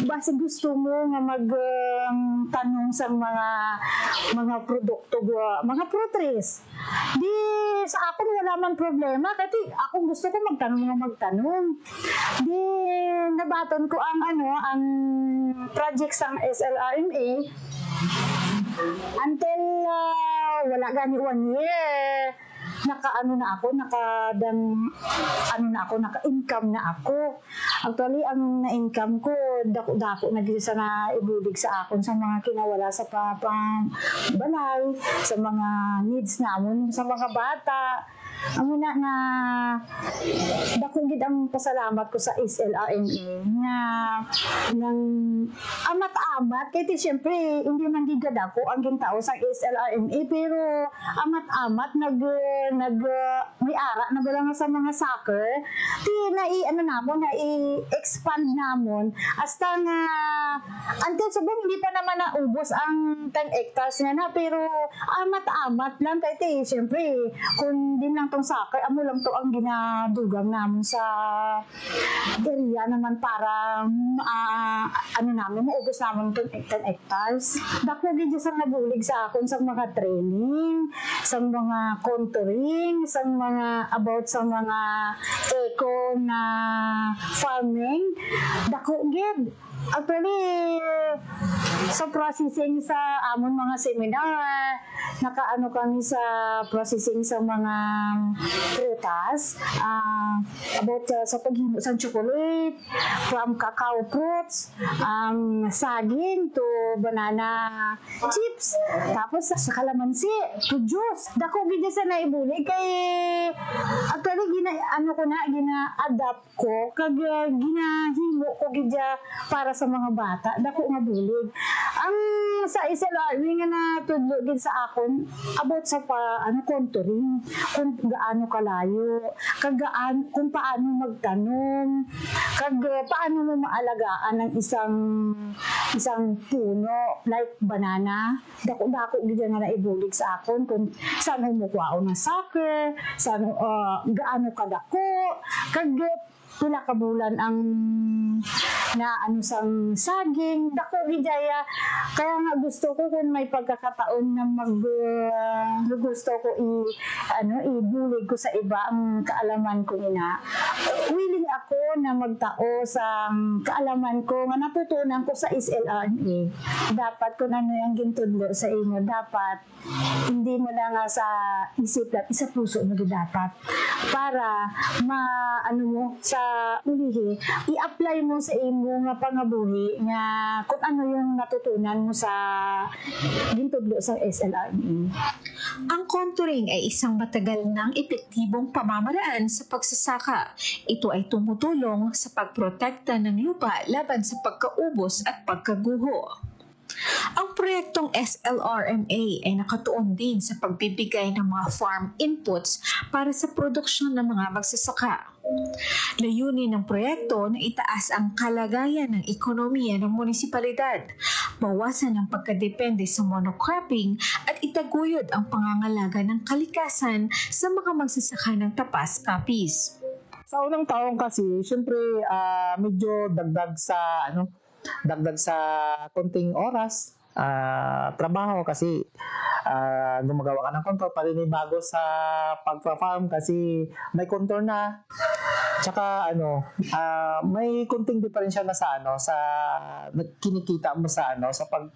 base gusto mo nga magtanong sa mga produkto, mga fruit trees. Di sa akon wala man problema kasi ako gusto ko magtanong. Di nabaton ko ang project sa SLRMA until wala gani 1 year. Naka-income na ako. Actually, ang na-income ko, dako na dito sa naibulig sa akon sa mga kinawala sa balay, sa mga needs namon, sa mga bata. Ang una na dako gid ang pasalamat ko sa SLRMA na nang amat-amat kaya siyempre hindi man gid ako ang gintao sa SLRMA pero amat-amat may ara na lang sa mga soccer i-expand namon hasta nga until subong hindi pa naman naubos ang 10 hectares na pero amat-amat lang kaya siyempre kung din lang tong soccer, amo lang to ang ginadugang namin sa area naman para maubos namin itong 10 hectares. Dako din sa nabulig sa akon sa mga training, sa mga contouring, sa mga about sa mga eco na farming. Dako gid. Actually, sa processing sa amon mga seminar, nakaano kami sa processing sa mga prutas, about sa paghimo sa chocolate, from cacao fruits, saging to banana chips, tapos sa kalamansi, to juice. Dako gid sa naibulig kay actually gina-adapt ko kag ginahimo ko gid para sa mga bata, dako nga bulig. Ang sa SLRMA nga natudlo gid sa akon about sa contouring, kung gaano kalayo, kung paano magtanom, paano mo maalagaan ng isang puno like banana. Dako gid nga naibulig sa akon kung saan mo kuha ng soccer, saan gaano kadako, pila ka bulan ang sang saging, dako gidaya. Kaya nga gusto ko kung may pagkakataon na gusto ko ibulig ko sa iba ang kaalaman ko willing ako na magtao sa kaalaman ko nga natutunan ko sa SLRMA. Dapat kung ano yung gintudlo sa inyo, dapat hindi mo na nga sa isip lang, isa puso mo dapat para sa ulihi, i-apply mo sa imo nga pangabuhi nga kung ano yung natutunan mo sa gintudlo sa SLRMA. Ang contouring ay isang matagal ng epektibong pamamaraan sa pagsasaka. Ito ay tumutulong sa pagprotekta ng lupa laban sa pagkaubos at pagkaguho. Ang proyektong SLRMA ay nakatuon din sa pagbibigay ng mga farm inputs para sa produksyon ng mga magsasaka. Layunin ng proyekto na itaas ang kalagayan ng ekonomiya ng munisipalidad, bawasan ang pagkadepende sa monocropping at itaguyod ang pangangalaga ng kalikasan sa mga magsasaka ng tapas kapis. Sa unang taon kasi, syempre medyo dagdag sa konting oras, trabaho kasi gumagawa ka ng contour, paninibago sa pagpa-farm kasi may contour na. Tsaka may konting diferensya na sa kinikita mo sa pag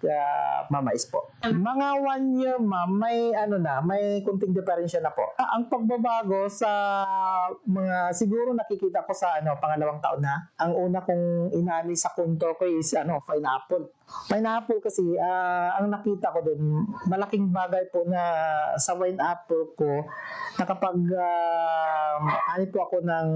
mamais po. Mga 1 year may konting diferensya na po. Ang pagbabago sa mga siguro nakikita ko sa pangalawang taon na. Ang una kong inani sa contour ko is pineapple. Pineapple kasi ang nakita ko dun, malaking bagay po na sa pineapple ko nakapag ani po ako ng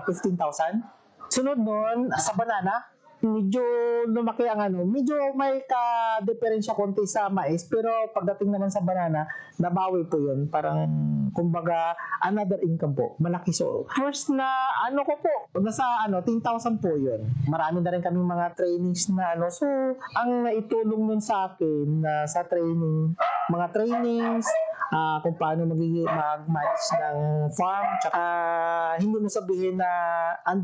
15,000. Sunod nun, sa banana, medyo lumaki ang medyo may ka-diferensya konti sa mais, pero pagdating naman sa banana, nabawi po yun. Parang, kumbaga, another income po. Malaki. So, first na, ko po, nasa 10,000 po yun. Marami na rin kaming mga trainings na So, ang naitulong nun sa akin, sa training, mga trainings, kung paano mag-manage ng farm, tsaka hindi mo sabihin na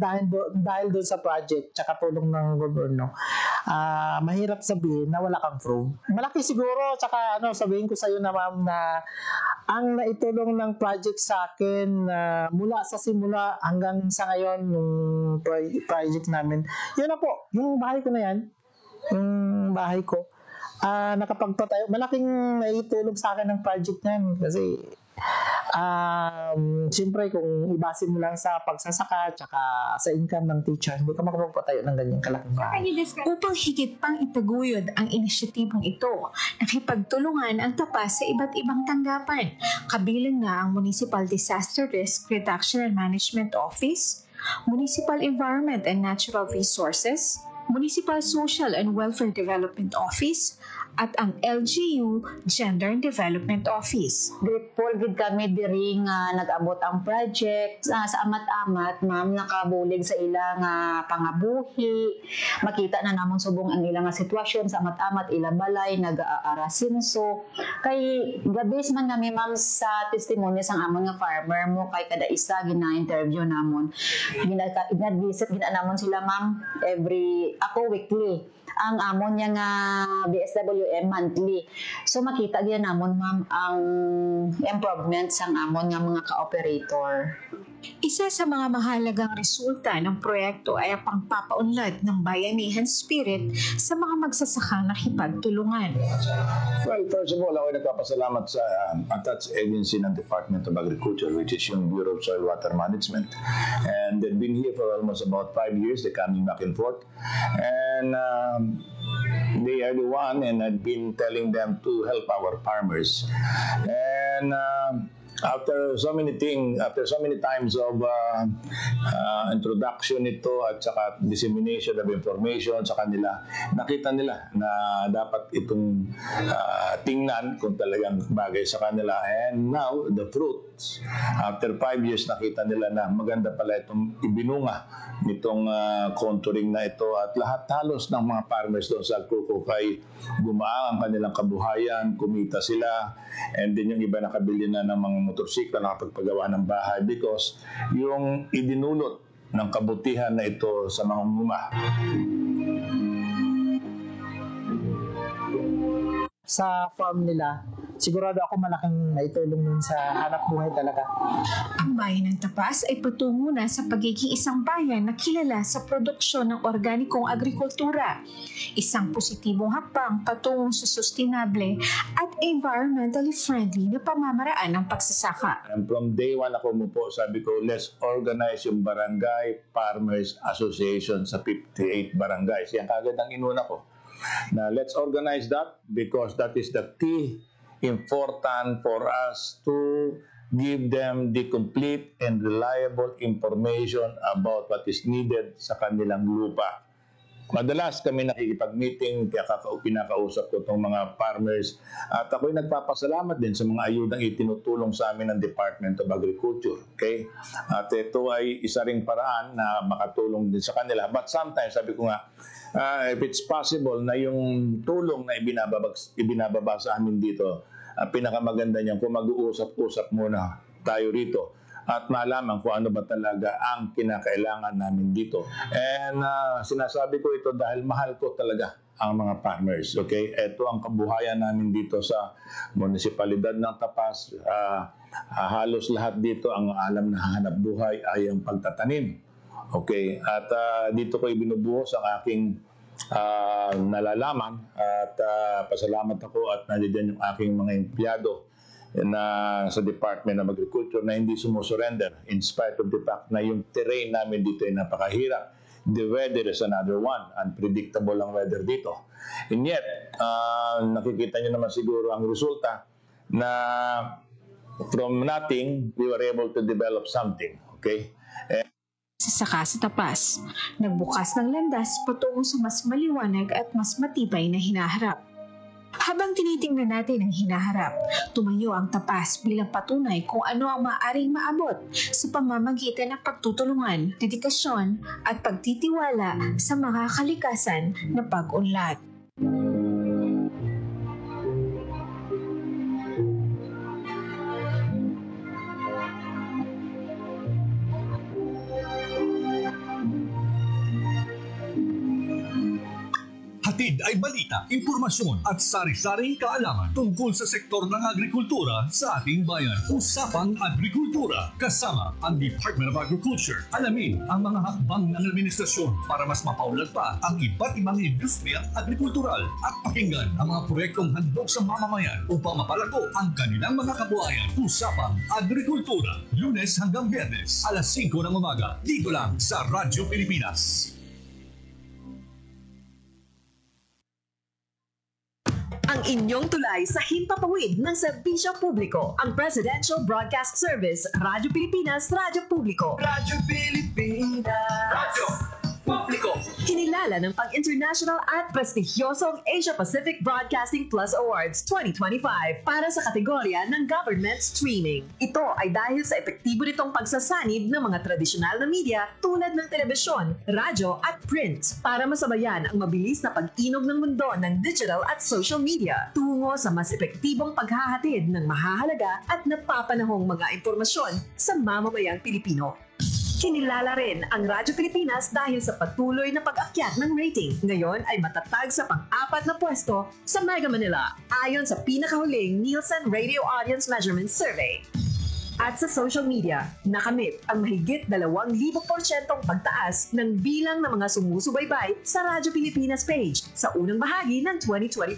dahil doon sa project, tsaka tulong ng gobyerno, mahirap sabihin na wala kang proof. Malaki siguro, tsaka sabihin ko sa iyo na ma'am na ang naitulong ng project sa akin mula sa simula hanggang sa ngayon, yung project namin, yun na po, yung bahay ko na yan, yung bahay ko, nakapagpatayo. Malaking naitulong sa akin ng project niyan kasi siyempre kung ibase mo lang sa pagsasaka tsaka sa income ng teacher, hindi ka makapagpatayo ng ganyang kalaking bahay. Upang higit pang itaguyod ang inisyatibong ito, nakipagtulungan ang tapas sa iba't ibang tanggapan, kabilang na ang Municipal Disaster Risk Reduction and Management Office, Municipal Environment and Natural Resources, Municipal Social and Welfare Development Office, at ang LGU Gender and Development Office. Grateful gid kami diri nga nag-abot ang project sa amat-amat, ma'am, nakabulig sa ilang pangabuhi. Makita na namon subong ang ilang sitwasyon sa amat-amat, ilang balay nag-aarasinso. Kay gabis man kami, ma'am, sa testimonya sang amon nga farmer mo, kay kada isa gina-interview namon. Gina-visit namon sila, ma'am, weekly. Ang amon niya nga BSWM monthly. So makita din namon, ma'am, ang improvements ang amon nga mga ka-operator. Isa sa mga mahalagang resulta ng proyekto ay ang pangpapaunlad ng bayanihan spirit sa mga magsasakang nakipagtulungan. Well, first of all, ako ay nagpapasalamat sa attached agency ng Department of Agriculture, which is yung Bureau of Soil Water Management. And they've been here for almost about 5 years. They're coming back and forth. And they are the one, and I've been telling them to help our farmers. And after so many times of introduction nito at saka dissemination of information sa kanila, nakita nila na dapat itong tingnan kung talagang bagay sa kanila. And now, the fruits, after 5 years, nakita nila na maganda pala itong ibinunga nitong contouring na ito, at lahat halos ng mga farmers doon sa Alcuco ay gumaan ang kanilang kabuhayan, kumita sila, and then yung iba nakabili na ng mga motorsiklo, nakapagpagawa ng bahay because yung idinulot ng kabutihan na ito sa mga muma. Sa farm nila, sigurado ako malaking naitulong nun sa hanap buhay talaga. Ang bayan ng Tapas ay patungo na sa pagiging isang bayan na kilala sa produksyon ng organikong agrikultura. Isang positibong hakbang patungo sa sustainable at environmentally friendly na pamamaraan ng pagsasaka. And from day one ako umupo, sabi ko, let's organize yung Barangay Farmers Association sa 58 barangays. Yan kagad ang inuna ko. Now, let's organize that because that is the key important for us to give them the complete and reliable information about what is needed sa kanilang lupa. Madalas kami nakikipag-meeting, kaya pinakausap ko itong mga farmers. At ako'y nagpapasalamat din sa mga ayudang itinutulong sa amin ng Department of Agriculture. Okay? At ito ay isa ring paraan na makatulong din sa kanila. But sometimes, sabi ko nga, if it's possible na yung tulong na ibinababa sa amin dito, pinakamaganda niyan kung mag-uusap-usap muna tayo rito at malaman kung ano ba talaga ang kinakailangan namin dito. And sinasabi ko ito dahil mahal ko talaga ang mga farmers. Okay? Ito ang kabuhayan namin dito sa munisipalidad ng Tapas. Halos lahat dito ang alam na hanap buhay ay ang pagtatanim. Okay? At dito ko ibinubuhos ang aking nalalaman at pasalamat ako at nandiyan yung aking mga empleyado na sa Department of Agriculture na hindi sumusurrender in spite of the fact na yung terrain namin dito ay napakahirap. The weather is another one. Unpredictable ang weather dito. And yet, nakikita nyo naman siguro ang resulta na from nothing, we were able to develop something. Okay? Sasaka sa Tapas, nagbukas ng landas patungo sa mas maliwanag at mas matibay na hinaharap. Habang tinitingnan natin ang hinaharap, tumayo ang Tapas bilang patunay kung ano ang maaaring maabot sa pamamagitan ng pagtutulungan, dedikasyon at pagtitiwala sa makakalikasan na pag-unlad. Hatid ay balita, impormasyon at sari-saring kaalaman tungkol sa sektor ng agrikultura sa ating bayan. Usapang Agrikultura kasama ang Department of Agriculture. Alamin ang mga hakbang ng administrasyon para mas mapaunlad pa ang iba't ibang industriya agrikultural at pakinggan ang mga proyektong handog sa mamamayan upang mapalago ang kanilang mga kabuhayan. Usapang Agrikultura, Lunes hanggang Biyernes, alas 5 ng umaga, dito lang sa Radyo Pilipinas. Ang inyong tulay sa himpapawid ng serbisyo publiko, ang Presidential Broadcast Service, Radyo Pilipinas, Radyo Publiko. Radyo Pilipinas. Radyo Publiko. Kinilala ng pang-international at prestigyosong Asia Pacific Broadcasting Plus Awards 2025 para sa kategorya ng Government Streaming. Ito ay dahil sa epektibo nitong pagsasanib ng mga tradisyonal na media tulad ng telebisyon, radyo at print para masabayan ang mabilis na pag-inog ng mundo ng digital at social media tungo sa mas epektibong paghahatid ng mahahalaga at napapanahong mga impormasyon sa mamamayang Pilipino. Kinilala rin ang Radyo Pilipinas dahil sa patuloy na pag-akyat ng rating. Ngayon ay matatag sa pang-4 na pwesto sa Mega Manila ayon sa pinakahuling Nielsen Radio Audience Measurement Survey. At sa social media, nakamit ang mahigit 2,000% pagtaas ng bilang ng mga sumusubaybay sa Radyo Pilipinas page sa unang bahagi ng 2025.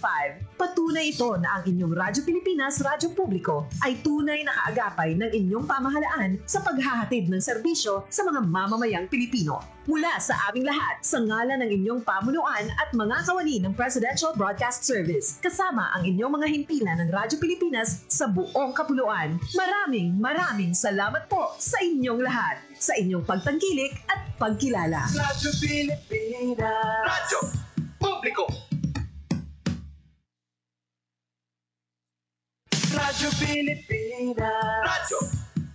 Patunay ito na ang inyong Radyo Pilipinas, Radyo Publiko ay tunay na kaagapay ng inyong pamahalaan sa paghahatid ng serbisyo sa mga mamamayang Pilipino. Mula sa aming lahat, sa ngalan ng inyong pamunuan at mga kawani ng Presidential Broadcast Service, kasama ang inyong mga himpilan ng Radyo Pilipinas sa buong kapuluan. Maraming salamat po sa inyong lahat, sa inyong pagtangkilik at pagkilala. Radyo Pilipinas. Radyo Publiko. Radyo Pilipinas. Radyo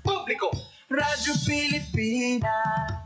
Publiko. Radyo Pilipinas.